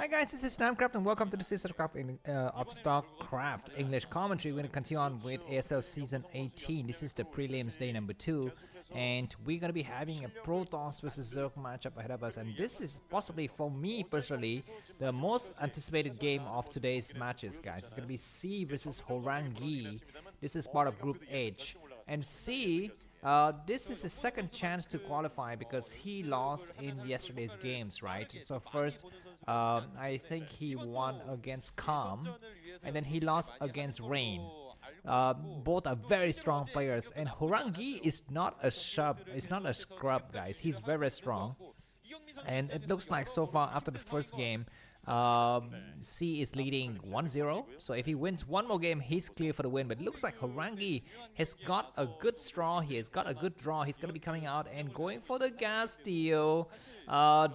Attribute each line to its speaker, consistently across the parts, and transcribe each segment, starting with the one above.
Speaker 1: Hi guys, this is Namcraft and welcome to the of Starcraft English commentary. We're going to continue on with ASL Season 18. This is the prelims day number 2 and we're going to be having a Protoss versus Zerg matchup ahead of us, and this is possibly, for me personally, the most anticipated game of today's matches, guys. It's going to be C versus Horang2. This is part of Group H, and C, this is his second chance to qualify because he lost in yesterday's games, right? So first, I think he won against Calm, and then he lost against Rain. Both are very strong players, and Horang2 is not a scrub, guys. He's very strong, and it looks like so far after the first game, C is leading 1-0. So if he wins one more game, he's clear for the win. But it looks like Horang2 has got a good straw. He has got a good draw. He's going to be coming out and going for the gas steal.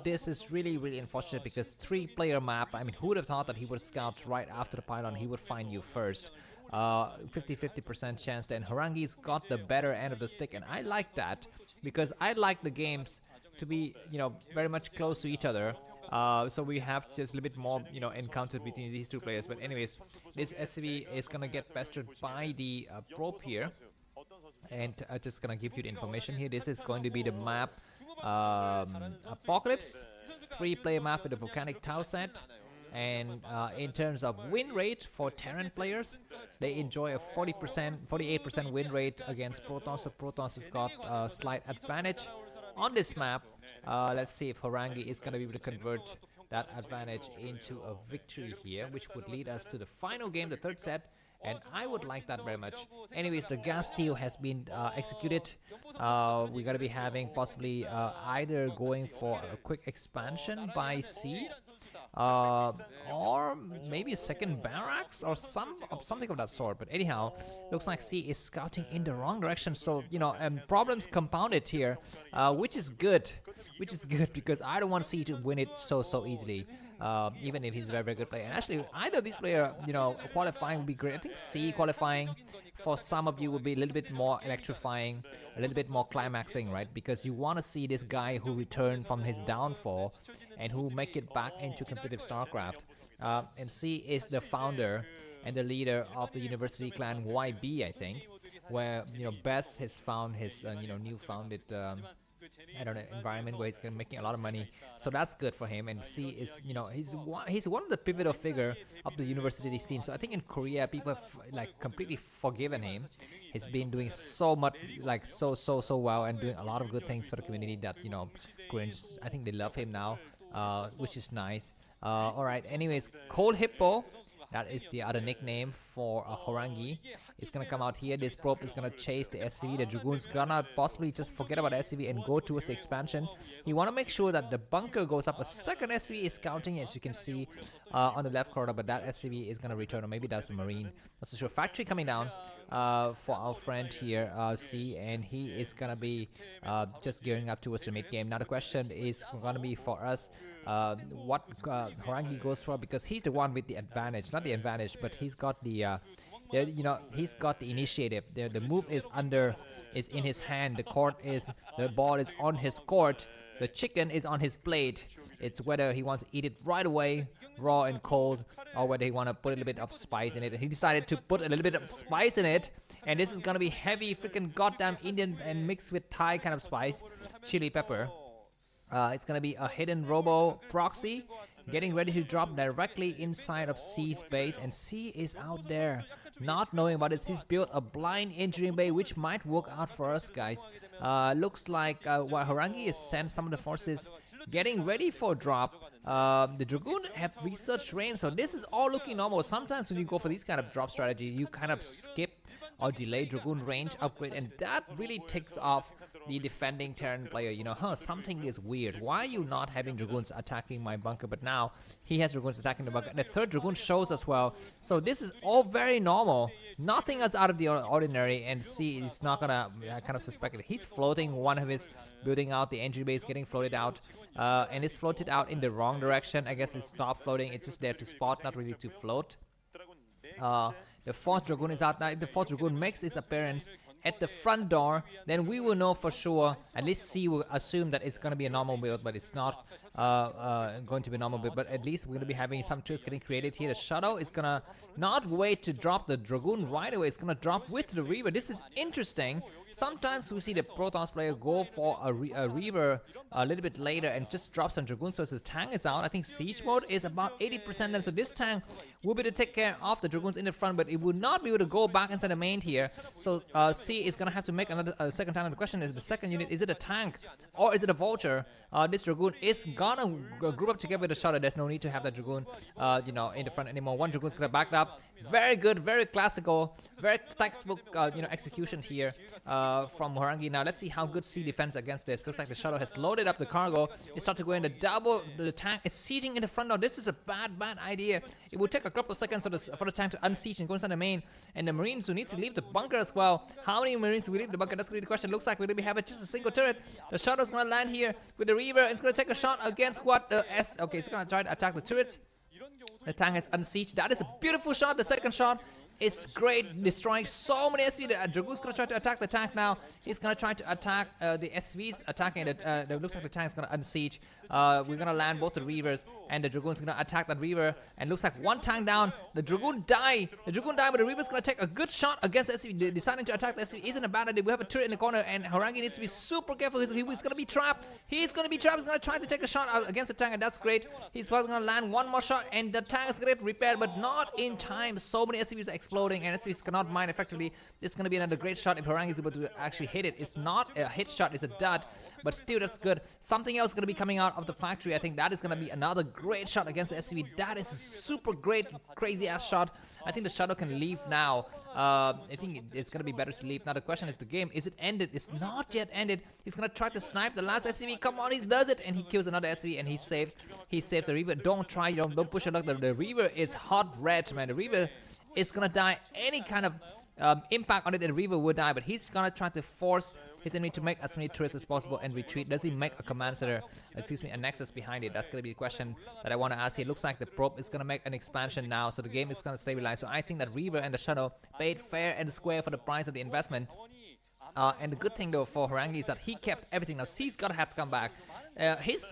Speaker 1: This is really unfortunate because 3-player map. I mean, who would have thought that he would scout right after the pylon? He would find you first. 50% chance. Then Horang2's got the better end of the stick, and I like that because I like the games to be, very much close to each other. So we have just a little bit more, encounter between these two players. But anyways, this SCV is gonna get pestered by the probe here, and just gonna give you the information here. This is going to be the map Apocalypse, 3-player map with a volcanic tau set. And in terms of win rate for Terran players, they enjoy a 48% win rate against Protoss. So Protoss has got a slight advantage on this map. Let's see if Horang2 is going to be able to convert that advantage into a victory here, which would lead us to the final game, the third set, and I would like that very much. Anyways, the gas steal has been executed. We're going to be having possibly either going for a quick expansion by C, or maybe a second barracks or something of that sort. But anyhow, looks like C is scouting in the wrong direction, so problems compounded here, which is good because I don't want C to win it so easily, even if he's a very good player. And actually, either of these players, qualifying would be great. I think C qualifying for some of you would be a little bit more electrifying, a little bit more climaxing, right? Because you want to see this guy who returned from his downfall and who make it back into competitive StarCraft. And C is the founder and the leader of the university clan YB, I think, where Beth has found his new founded environment where he's making a lot of money. So that's good for him. And C is, he's one of the pivotal figure of the university scene. So I think in Korea, people have completely forgiven him. He's been doing so much, so well, and doing a lot of good things for the community that Koreans, I think they love him now, which is nice. All right. Anyways, Cold Hippo. That is the other nickname for Horang2. It's gonna come out here. This probe is gonna chase the SCV. The Dragoon's gonna possibly just forget about SCV and go towards the expansion. You wanna make sure that the bunker goes up. A second SCV is scouting, as you can see on the left corner, but that SCV is gonna return, or maybe that's a Marine. Not so sure. Factory coming down for our friend here, C, and he is gonna be just gearing up towards the mid game. Now the question is gonna be for us, what Horang2 goes for, because he's the one with the advantage, not the advantage, but he's got the he's got the initiative. The move is in his hand. The ball is on his court. The chicken is on his plate. It's whether he wants to eat it right away, raw and cold, or whether he want to put a little bit of spice in it. And he decided to put a little bit of spice in it. And this is gonna be heavy, freaking goddamn Indian and mixed with Thai kind of spice, chili pepper. It's gonna be a hidden robo proxy getting ready to drop directly inside of C's base, and C is out there not knowing about it. He's built a blind engineering bay, which might work out for us, guys. Looks like while Horang2 is sent some of the forces getting ready for drop, the Dragoon have researched range, so this is all looking normal. Sometimes when you go for these kind of drop strategy, you kind of skip or delay Dragoon range upgrade, and that really takes off the defending Terran player. Something is weird. Why are you not having Dragoons attacking my bunker? But now he has Dragoons attacking the bunker, and the third Dragoon shows as well. So this is all very normal. Nothing is out of the ordinary, and C is not gonna kind of suspect it. He's floating one of his, building out the entry base, getting floated out, and it's floated out in the wrong direction. I guess it's stopped floating. It's just there to spot, not really to float. The fourth Dragoon is out now. If the fourth Dragoon makes its appearance at the front door, then we will know for sure. At least C will assume that it's going to be a normal build, but it's not. going to be normal bit, but at least we're going to be having some tools getting created here. The Shadow is gonna not wait to drop the Dragoon right away. It's gonna drop with the Reaver. This is interesting. Sometimes we see the Protoss player go for a Reaver a little bit later and just drop some Dragoons so his tank is out. I think Siege mode is about 80% then, so this tank will be able to take care of the Dragoons in the front, but it would not be able to go back inside the main here. So C is gonna have to make another second tank. And the question is, the second unit, is it a tank or is it a Vulture? This Dragoon is gonna group up together with the Shadow. There's no need to have that Dragoon, you know, in the front anymore. One Dragoon's gonna back up. Very good, very classical, very textbook, you know, execution here from Horang2. Now let's see how good C defends against this. Looks like the Shadow has loaded up the cargo. It starts to go in the double. The tank is sieging in the front door. This is a bad idea. It would take a couple of seconds for the tank to unsiege and go inside the main. And the Marines who need to leave the bunker as well. How many Marines will leave the bunker? That's gonna be the question. Looks like we're gonna have just a single turret. The Shadow's gonna land here with the Reaver. It's gonna take a shot against what the S. Okay, it's gonna try to attack the turret. The tank has unsieged. That is a beautiful shot. The second shot is great, destroying so many SV. The Dragoon's gonna try to attack the tank now. He's gonna try to attack the SVs, attacking it. Looks like the tank's gonna unsiege. We're gonna land both the Reavers, and the Dragoon's gonna attack that Reaver. And looks like one tank down. The Dragoon die. The Dragoon die, but the Reaver's gonna take a good shot against SV. Deciding to attack the SV isn't a bad idea. We have a turret in the corner, and Horang2 needs to be super careful. He's gonna be trapped. He's gonna be trapped. He's gonna try to take a shot against the tank, and that's great. He's probably gonna land one more shot, and the tank is gonna get repaired, but not in time. So many SCVs are exploding, and SCVs cannot mine effectively. It's gonna be another great shot if Horang2 is able to actually hit it. It's not a hit shot, it's a dud, but still that's good. Something else is gonna be coming out of the factory. I think that is gonna be another great shot against the SCV. That is a super great, crazy ass shot. I think the Shadow can leave now. I think it's gonna be better to leave. Now the question is, the game, is it ended? It's not yet ended. He's gonna try to snipe the last SCV. Come on, he does it, and he kills another SCV, and he saves the Reaver. Don't try, don't push your luck. The Reaver is hot red, man. The Reaver is gonna die. Any kind of impact on it, the Reaver would die, but he's gonna try to force his enemy to make as many turrets as possible and retreat. Does he make a command center, excuse me, a nexus behind it? That's gonna be the question that I want to ask here. It looks like the probe is gonna make an expansion now, so the game is gonna stabilize. So I think that Reaver and the Shadow paid fair and square for the price of the investment. And the good thing though for Horang2 is that he kept everything. Now C's gonna have to come back. His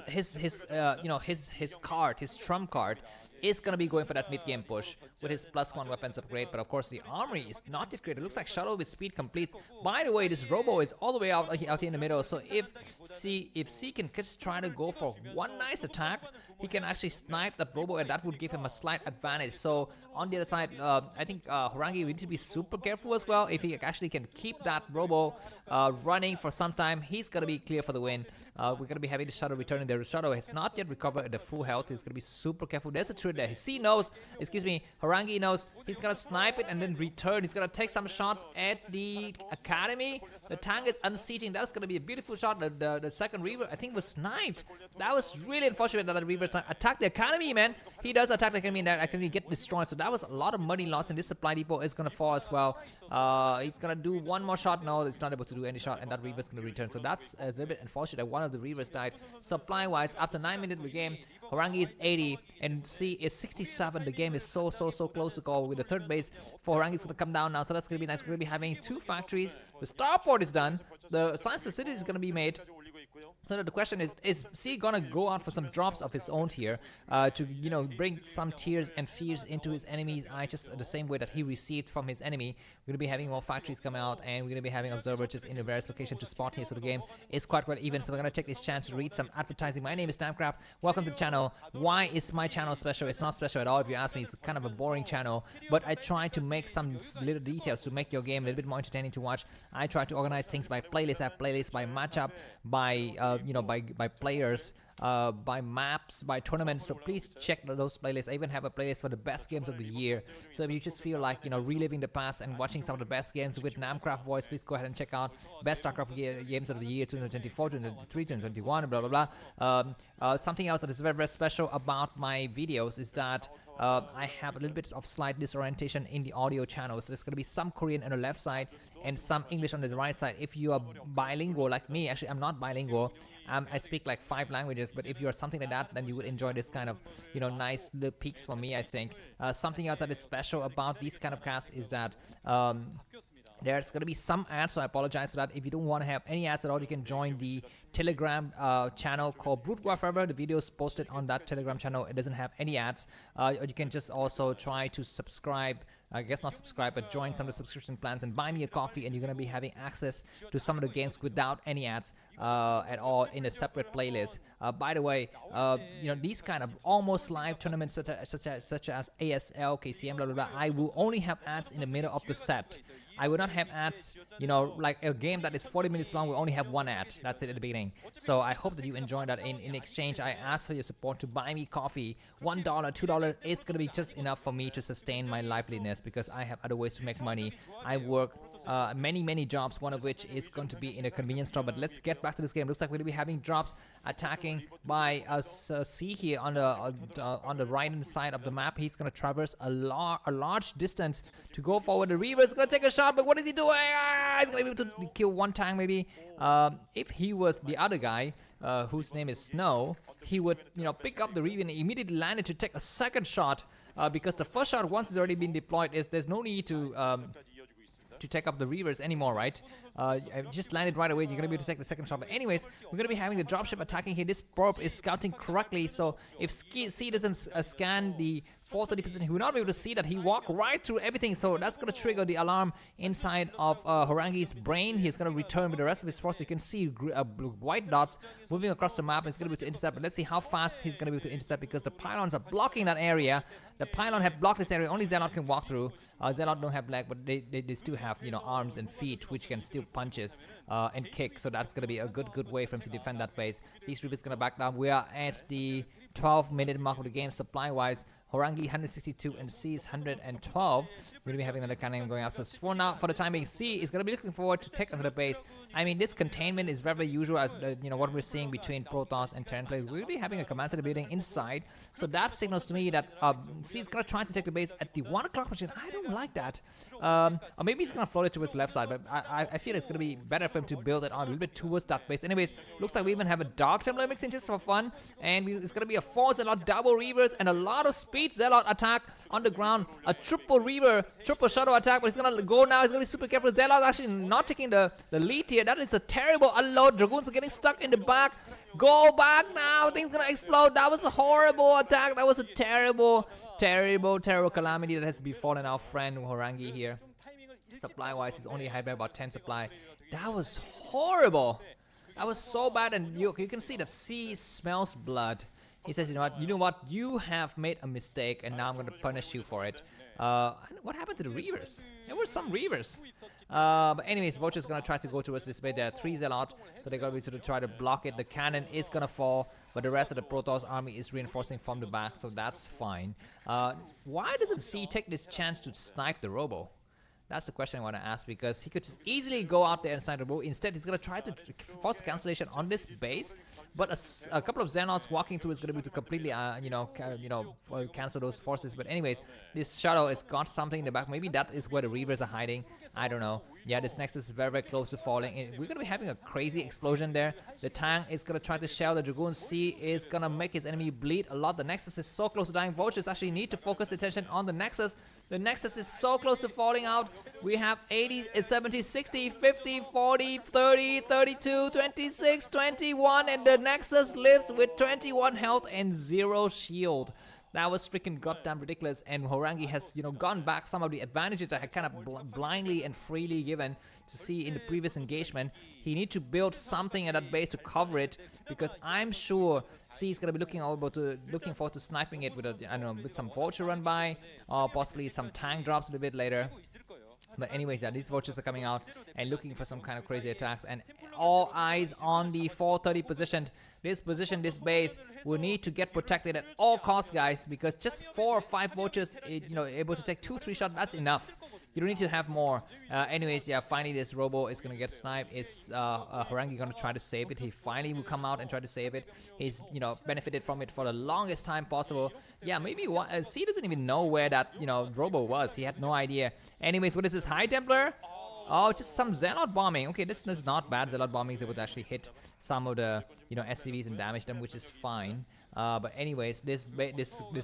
Speaker 1: card, his trump card, is gonna be going for that mid-game push with his +1 weapons upgrade. But of course the armory is not yet great. It looks like Shadow with speed completes. By the way, this Robo is all the way out here in the middle. So if C can just try to go for one nice attack, he can actually snipe that Robo, and that would give him a slight advantage. So on the other side, I think Horang2 need to be super careful as well. If he actually can keep that Robo running for some time, he's gonna be clear for the win. We're gonna be having the Shadow returning there. The Shadow has not yet recovered the full health. He's gonna be super careful. There's a turret there. C knows, excuse me, Horang2 knows. He's gonna snipe it and then return. He's gonna take some shots at the Academy. The tank is unseating. That's gonna be a beautiful shot. The second Reaver, I think, was sniped. That was really unfortunate that the Reaver attacked the Academy, man. He does attack the Academy, and that Academy get destroyed. So that was a lot of money lost, and this supply depot is gonna fall as well. He's gonna do one more shot. No, it's not able to do any shot, and that Reaver's gonna return. So that's a little bit unfortunate that one of the Reavers died. Supply-wise, after 9 minutes of the game, Horang2 is 80 and C is 67. The game is so close to call with the third base for Horang2 is gonna come down now. So that's gonna be nice. We're gonna be having 2 factories. The starport is done. The science facility is gonna be made. So the question is C gonna go out for some drops of his own here to, you know, bring some tears and fears into his enemy's eye, just the same way that he received from his enemy. We're gonna be having more factories come out, and we're gonna be having observers just in a various location to spot here. So the game is quite even. So we're gonna take this chance to read some advertising. My name is Namcraft. Welcome to the channel. Why is my channel special? It's not special at all. If you ask me, it's kind of a boring channel, but I try to make some little details to make your game a little bit more entertaining to watch. I try to organize things by playlist. I have playlists by matchup, by by players, by maps, by tournaments. So please check those playlists. I even have a playlist for the best games of the year. So if you just feel like, you know, reliving the past and watching some of the best games with Namcraft voice, please go ahead and check out best Starcraft games of the year 2024, 2023, 2021, blah blah blah. Something else that is very, very special about my videos is that I have a little bit of slight disorientation in the audio channel. So there's going to be some Korean on the left side and some English on the right side. If you are bilingual like me, actually I'm not bilingual. I speak like 5 languages, but if you are something like that, then you would enjoy this kind of, you know, nice little peaks for me, I think. Something else that is special about these kind of casts is that There's going to be some ads, so I apologize for that. If you don't want to have any ads at all, you can join the Telegram channel called Broodwar Forever. The video is posted on that Telegram channel. It doesn't have any ads. Or you can just also try to subscribe. I guess not subscribe, but join some of the subscription plans and buy me a coffee, and you're going to be having access to some of the games without any ads at all in a separate playlist. By the way, you know, these kind of almost live tournaments such as ASL, KCM, blah, blah, blah, I will only have ads in the middle of the set. I will not have ads, you know, like a game that is 40 minutes long, we only have one ad. That's it at the beginning. So I hope that you enjoy that. In exchange, I ask for your support to buy me coffee. $1, $2, it's going to be just enough for me to sustain my liveliness because I have other ways to make money. I work many jobs, one of which is going to be in a convenience store. But let's get back to this game. Looks like we're going to be having drops attacking by us. See here on the right hand side of the map, he's going to traverse a large distance to go forward. The Reaver is going to take a shot, but what is he doing? He's going to be able to kill one tank maybe. If he was the other guy, whose name is Snow, he would, you know, pick up the Reaver and immediately land it to take a second shot, because the first shot, once it's already been deployed, there's no need to take up the Reavers anymore, right? Just landed right away, you're gonna be able to take the second shot. But anyways, we're gonna be having the dropship attacking here. This probe is scouting correctly, so if C doesn't scan the 430 position, he will not be able to see that. He walked right through everything, so that's gonna trigger the alarm inside of Horang2's brain. He's gonna return with the rest of his force. You can see white dots moving across the map, and he's gonna be able to intercept. But let's see how fast he's gonna be able to intercept, because the pylons are blocking that area. The pylon have blocked this area. Only Zealot can walk through. Zealot don't have leg, but they still have, you know, arms and feet, which can still punches and kick. So that's gonna be a good way for him to defend that base. These Reapers gonna back down. We are at the 12-minute mark of the game supply-wise. Horang2 162 and C is 112. We're going to be having another cannon going out. So for now, for the time being, C is going to be looking forward to take another base. I mean, this containment is very usual as you know, what we're seeing between Protoss and Terran players. We're going to be having a command center building inside. So that signals to me that C is going to try to take the base at the 1 o'clock position. I don't like that. Or maybe he's going to float it towards the left side, but I feel it's going to be better for him to build it on a little bit towards that base. Anyways, looks like we even have a Dark Templar mixed in just for fun. And it's going to be a 4 Zealot, double Reavers, and a lot of speed Zealot attack on the ground. A triple Reaver, triple Shadow attack, but he's gonna go now. He's gonna be super careful. Zealot actually not taking the lead here. That is a terrible unload. Dragoons are getting stuck in the back. Go back now. Things gonna explode. That was a horrible attack. That was a terrible calamity that has befallen our friend Horang2 here. Supply wise, he's only ahead by about 10 supply. That was horrible. That was so bad, and you can see that C smells blood. He says, you know what, you have made a mistake, and now I'm going to punish you for it. What happened to the Reavers? There were some Reavers. But anyways, Vulture's going to try to go towards this base. There are 3 Zealot, so they're going to try to block it. The cannon is going to fall, but the rest of the Protoss army is reinforcing from the back, so that's fine. Why doesn't C take this chance to snipe the Robo? That's the question I want to ask, because he could just easily go out there and snipe the Robo. Instead, he's going to try to force cancellation on this base, but a couple of Xenots walking through is going to be to completely, cancel those forces. But anyways, this Shadow has got something in the back. Maybe that is where the Reavers are hiding. I don't know. Yeah, this Nexus is very close to falling. And we're going to be having a crazy explosion there. The tank is going to try to shell the Dragoon. C is going to make his enemy bleed a lot. The Nexus is so close to dying. Vultures actually need to focus attention on the Nexus. The Nexus is so close to falling out. We have 80, 70, 60, 50, 40, 30, 32, 26, 21, and the Nexus lives with 21 health and 0 shield. That was freaking goddamn ridiculous, and Horang2 has, gone back some of the advantages that I had kind of blindly and freely given to see in the previous engagement. He needs to build something at that base to cover it, because I'm sure C is going to be looking forward to sniping it with with some Vulture run by, or possibly some tank drops a little bit later. But anyways, yeah, these Vultures are coming out and looking for some kind of crazy attacks, and all eyes on the 430 position. This base will need to get protected at all costs, guys, because just 4 or 5 Vultures, able to take 2-3 shots, that's enough. You don't need to have more. Anyways, yeah, finally this Robo is going to get sniped. Is Horang2 going to try to save it? He finally will come out and try to save it. He's, benefited from it for the longest time possible. Yeah, maybe C doesn't even know where that, Robo was. He had no idea. Anyways, what is this? High Templar? Oh, just some Zealot bombing. Okay, this is not bad. Zealot bombing is able to actually hit some of the, SCVs and damage them, which is fine. But anyways, this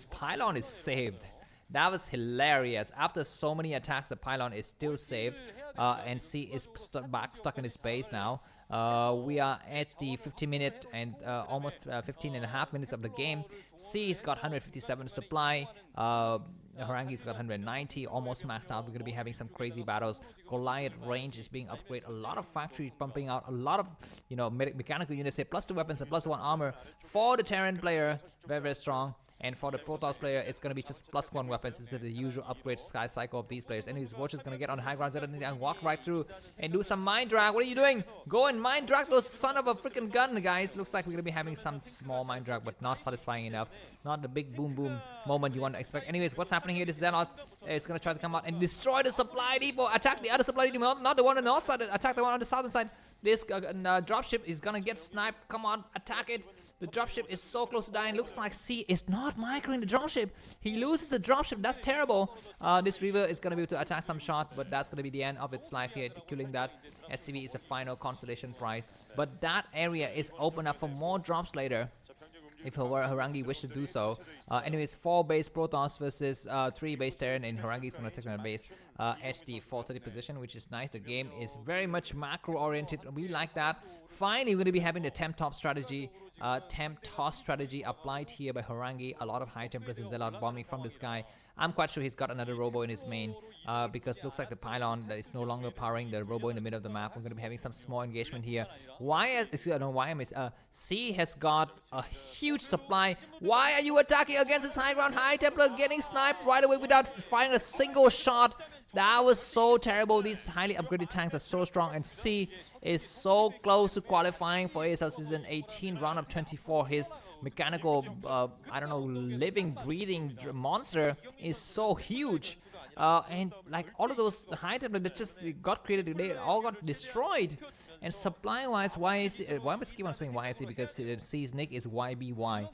Speaker 1: pylon is saved. That was hilarious. After so many attacks, the pylon is still saved, and C is stuck in its base now. We are at the 50-minute and almost 15.5 minutes of the game. C's got 157 supply. Horang2's got 190, almost maxed out. We're going to be having some crazy battles. Goliath range is being upgraded. A lot of factories pumping out. A lot of, you know, mechanical units here. +2 weapons and +1 armor for the Terran player. Very, very strong. And for the Protoss player, it's going to be just +1 weapons instead of the usual upgrade sky cycle of these players. Anyways, Watcher's going to get on the high ground and walk right through and do some mind drag. What are you doing? Go and mind drag those son of a freaking gun, guys. Looks like we're going to be having some small mind drag, but not satisfying enough. Not the big boom boom moment you want to expect. Anyways, what's happening here? This Zelle is going to try to come out and destroy the supply depot. Attack the other supply depot, not the one on the north side. Attack the one on the southern side. This dropship is going to get sniped. Come on, attack it. The dropship is so close to dying. Looks like C is not microing the dropship. He loses the dropship. That's terrible. This Reaver is going to be able to attack some shot, but that's going to be the end of its life here. Killing that SCV is the final constellation prize. But that area is open up for more drops later, if Horang2 wish to do so. Anyways, 4 base Protoss versus 3 base Terran, and Horang2 is going to take that base at the 430 position, which is nice. The game is very much macro oriented. We like that. Finally, we're going to be having the temp top strategy. Temp toss strategy applied here by Horang2. A lot of high temperatures and Zelle bombing from the sky. I'm quite sure he's got another robo in his main, because it looks like the pylon that is no longer powering the robo in the middle of the map. We're going to be having some small engagement here. C has got a huge supply. Why are you attacking against his high ground? High Templar getting sniped right away without firing a single shot. That was so terrible. These highly upgraded tanks are so strong, and C is so close to qualifying for ASL Season 18, round of 24. His mechanical, I don't know, living, breathing monster is so huge. And like all of those high templates that just got created, they all got destroyed. And supply-wise, why am I keep on saying YSC? Because C's nick is YBY.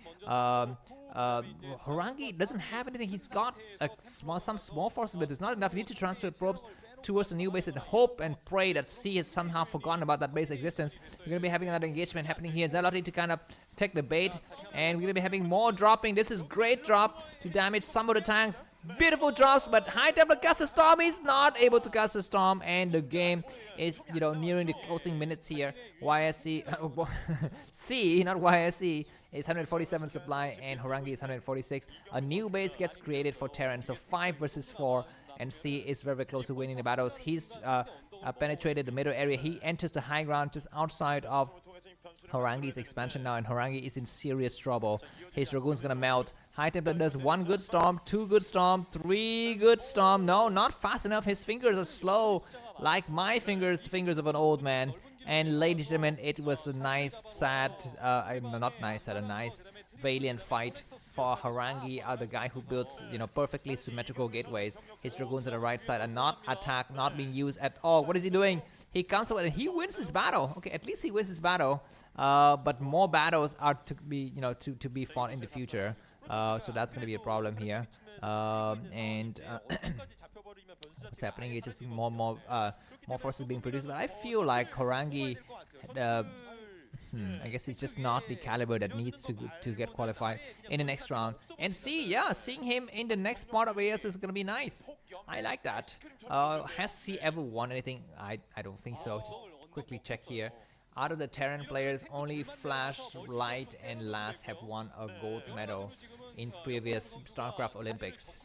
Speaker 1: Horang2 doesn't have anything. He's got some small forces, but it's not enough. You need to transfer probes towards the new base and hope and pray that C has somehow forgotten about that base existence. We're going to be having another engagement happening here. Zelle need to kind of take the bait, and we're going to be having more dropping. This is great drop to damage some of the tanks. Beautiful drops, but High Templar casts a storm. He's not able to cast a storm, and the game is, you know, nearing the closing minutes here. YSC, C, not YSC, is 147 supply, and Horang2 is 146. A new base gets created for Terran, so 5 versus 4, and C is very, very close to winning the battles. He's penetrated the middle area. He enters the high ground just outside of Horang2's expansion now, and Horang2 is in serious trouble. His Dragoon's gonna melt. High Templar does 1 good storm, 2 good storm, 3 good storm. No, not fast enough. His fingers are slow, like my fingers, the fingers of an old man. And ladies and gentlemen, it was a nice, sad, not nice, sad, a nice, valiant fight for Horang2, the guy who builds, you know, perfectly symmetrical gateways. His Dragoons on the right side are not attacked, not being used at all. What is he doing? He comes over and he wins his battle. Okay, at least he wins his battle. But more battles are to be, you know, to be fought in the future. So that's going to be a problem here. What's happening is just more forces being produced. But I feel like Horang2, I guess it's just not the caliber that needs to get qualified in the next round. And seeing him in the next part of AS is going to be nice. I like that. Has he ever won anything? I don't think so. Just quickly check here. Out of the Terran players, only Flash, Light, and Last have won a gold medal in previous Starcraft Olympics.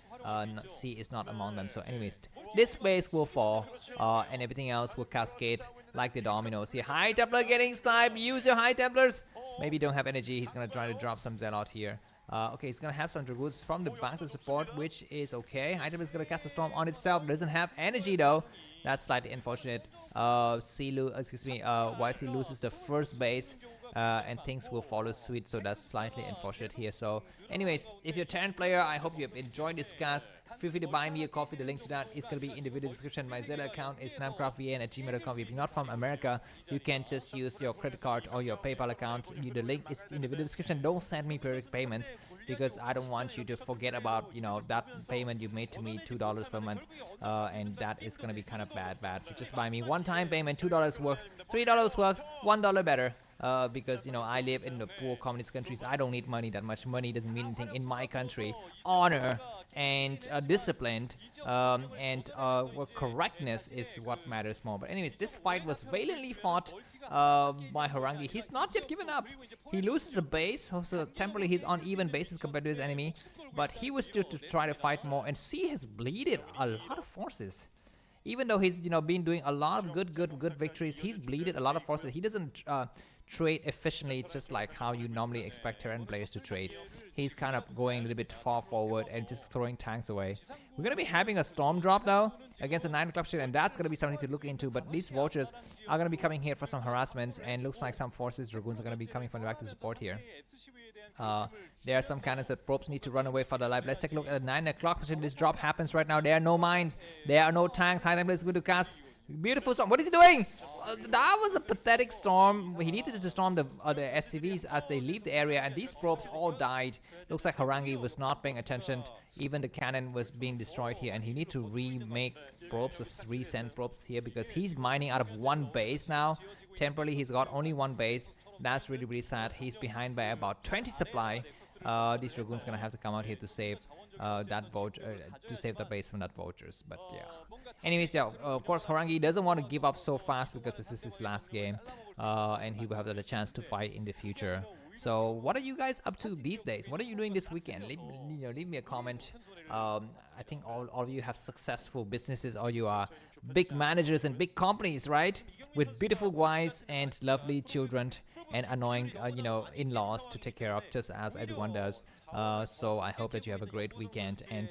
Speaker 1: C is not among them. So anyways, this base will fall, and everything else will cascade like the dominoes. Here, High Templar getting sniped. Use your High Templars. Maybe don't have energy. He's gonna try to drop some Zelle out here. Okay, he's gonna have some Dragoons from the back to support, which is okay. High Templar is gonna cast a storm on itself. Doesn't have energy though. That's slightly unfortunate. YC loses the first base, and things will follow suit, so that's slightly unfortunate here. So anyways, if you're a Terran player, I hope you have enjoyed this cast. Feel free to buy me a coffee. The link to that is going to be in the video description. My Zelle account is namkraftvn@gmail.com. If you're not from America, you can just use your credit card or your PayPal account. The link is in the video description. Don't send me periodic payments, because I don't want you to forget about, you know, that payment you made to me, $2 per month, and that is going to be kind of bad. So just buy me one-time payment. $2 works, $3 works, $1 better. because, you know, I live in the poor communist countries. I don't need money that much. Money doesn't mean anything in my country. Honor and discipline and correctness is what matters more. But anyways, this fight was valiantly fought by Horang2. He's not yet given up. He loses a base, so temporarily he's on even basis compared to his enemy, but he was still to try to fight more, and C has bleeded a lot of forces. Even though he's, you know, been doing a lot of good victories, he's bleeded a lot of forces. He doesn't trade efficiently, just like how you normally expect Terran players to trade. He's kind of going a little bit far forward and just throwing tanks away. We're gonna be having a storm drop though against a 9 o'clock ship, and that's gonna be something to look into. But these vultures are gonna be coming here for some harassments, and looks like some forces, dragoons, are gonna be coming from the back to support here. There are some cannons that probes need to run away for their life. Let's take a look at 9 o'clock. This drop happens right now. There are no mines. There are no tanks. High Templar is going to cast. Beautiful storm. What is he doing? That was a pathetic storm. He needed to storm the SCVs as they leave the area, and these probes all died. Looks like Horang2 was not paying attention. Even the cannon was being destroyed here, and he need to remake probes or resend probes here because he's mining out of one base now. Temporarily, he's got only one base. That's really, really sad. He's behind by about 20 supply. These dragoons gonna have to come out here to save that to save the base from that vultures. But yeah. Anyways, yeah. Of course, Horang2 doesn't want to give up so fast because this is his last game, and he will have the chance to fight in the future. So, what are you guys up to these days? What are you doing this weekend? Leave me a comment. I think all of you have successful businesses, or you are big managers and big companies, right? With beautiful wives and lovely children and annoying, in-laws to take care of, just as everyone does. So I hope that you have a great weekend, and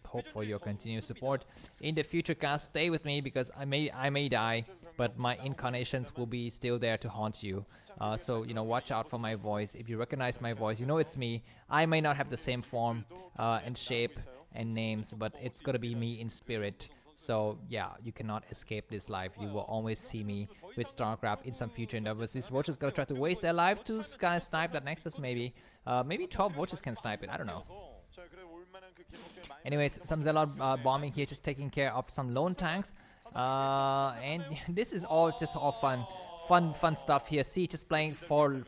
Speaker 1: hope for your continued support in the future. Cast, stay with me because I may die, but my incarnations will be still there to haunt you. So watch out for my voice. If you recognize my voice, you know it's me. I may not have the same form and shape and names, but it's gonna be me in spirit. So yeah, you cannot escape this life. You will always see me with Starcraft in some future endeavors. These vultures gonna try to waste their life to snipe that Nexus. Maybe 12 vultures can snipe it. I don't know. Anyways, some Zelle bombing here, just taking care of some lone tanks. And this is all just all fun stuff here. See, just playing for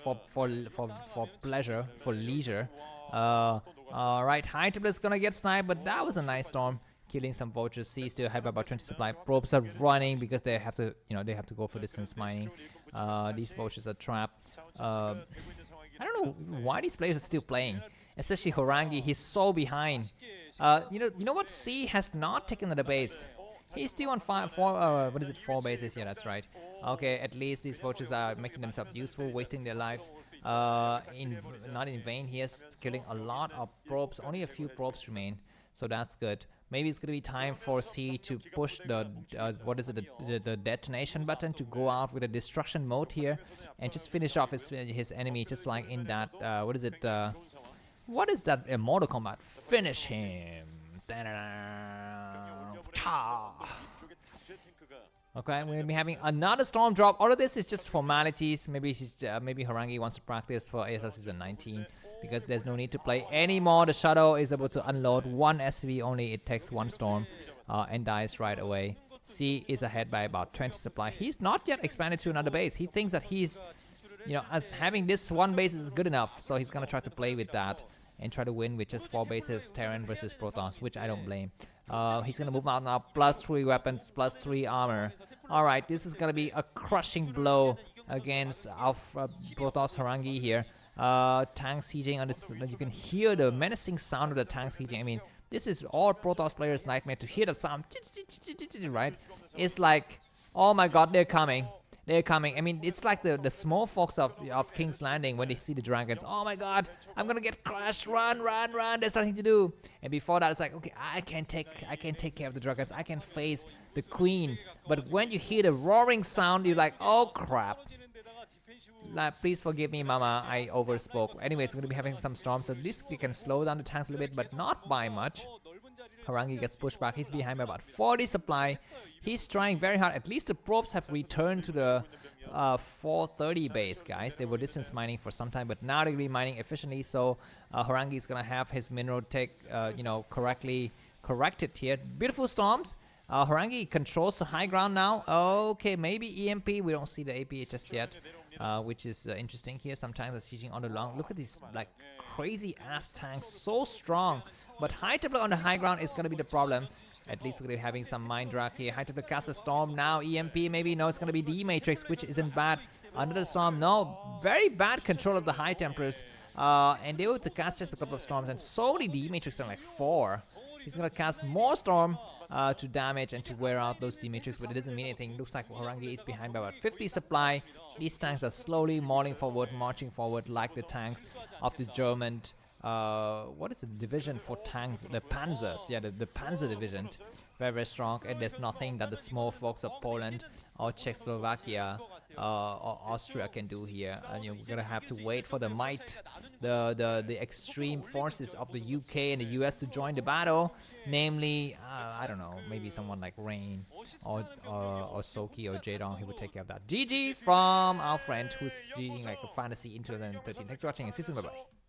Speaker 1: pleasure, for leisure. Alright, High Templar is gonna get sniped, but that was a nice storm. Killing some vultures. C still have about 20 supply. Probes are running because they have to, they have to go for distance mining. These vultures are trapped. I don't know why these players are still playing, especially Horang2. He's so behind. You know what? C has not taken the base. He's still on 4 bases. Yeah, that's right. Okay, at least these vultures are making themselves useful, wasting their lives. Not in vain. He is killing a lot of probes. Only a few probes remain, so that's good. Maybe it's gonna be time for C to push the the detonation button to go out with a destruction mode here and just finish off his enemy, just like in that what is that Mortal Kombat? Finish him. Okay, we're gonna be having another storm drop. All of this is just formalities. Maybe Horang2 wants to practice for ASL Season 19 because there's no need to play anymore. The Shadow is able to unload one SV only. It takes one storm and dies right away. C is ahead by about 20 supply. He's not yet expanded to another base. He thinks that he's, as having this one base is good enough. So he's gonna try to play with that and try to win with just 4 bases, Terran versus Protoss, which I don't blame. He's gonna move out now, +3 weapons, +3 armor. Alright, this is gonna be a crushing blow against our Protoss Horang2 here. Tank sieging on this. You can hear the menacing sound of the tank sieging. I mean, this is all Protoss players' nightmare to hear the sound, right? It's like, oh my god, they're coming. They're coming. I mean, it's like the small folks of King's Landing when they see the dragons. Oh my god, I'm gonna get crushed. Run. There's nothing to do. And before that, it's like, okay, I can take care of the dragons. I can face the queen. But when you hear the roaring sound, you're like, oh crap. Please forgive me, mama, I overspoke. Anyways, we're gonna be having some storms, so this we can slow down the tanks a little bit, but not by much. Horang2 gets pushed back. He's behind by about 40 supply. He's trying very hard. At least the probes have returned to the 430 base, guys. They were distance mining for some time, but now they're gonna be mining efficiently. So Horang2 is gonna have his mineral tech, correctly corrected here. Beautiful storms. Horang2 controls the high ground now. Okay, maybe EMP. We don't see the AP just yet. which is interesting here. Sometimes they're sieging on the long. Look at these like crazy ass tanks, so strong. But High Templar on the high ground is gonna be the problem. At least we're gonna be having some Mind Drag here. High Templar casts a Storm now. EMP maybe. No, it's gonna be D Matrix, which isn't bad. Under the Storm, no. Very bad control of the High Templars. And they were to cast just a couple of Storms, and so many D Matrix on like 4. He's gonna cast more Storm to damage and to wear out those D-Matrix, but it doesn't mean anything. Looks like Horang2 is behind by about 50 supply. These tanks are slowly mauling forward, marching forward like the tanks of the German, what is the division for tanks? The Panzers, yeah, the Panzer division. Very, very strong, and there's nothing that the small folks of Poland or Czechoslovakia or Austria can do here. And you're gonna have to wait for the might, the extreme forces of the UK and the US to join the battle. Namely, I don't know, maybe someone like Rain or Soki or Jaedong, he would take care of that. GG from our friend who's GGing like a fantasy in 2013. Thanks for watching and see you soon. Bye bye.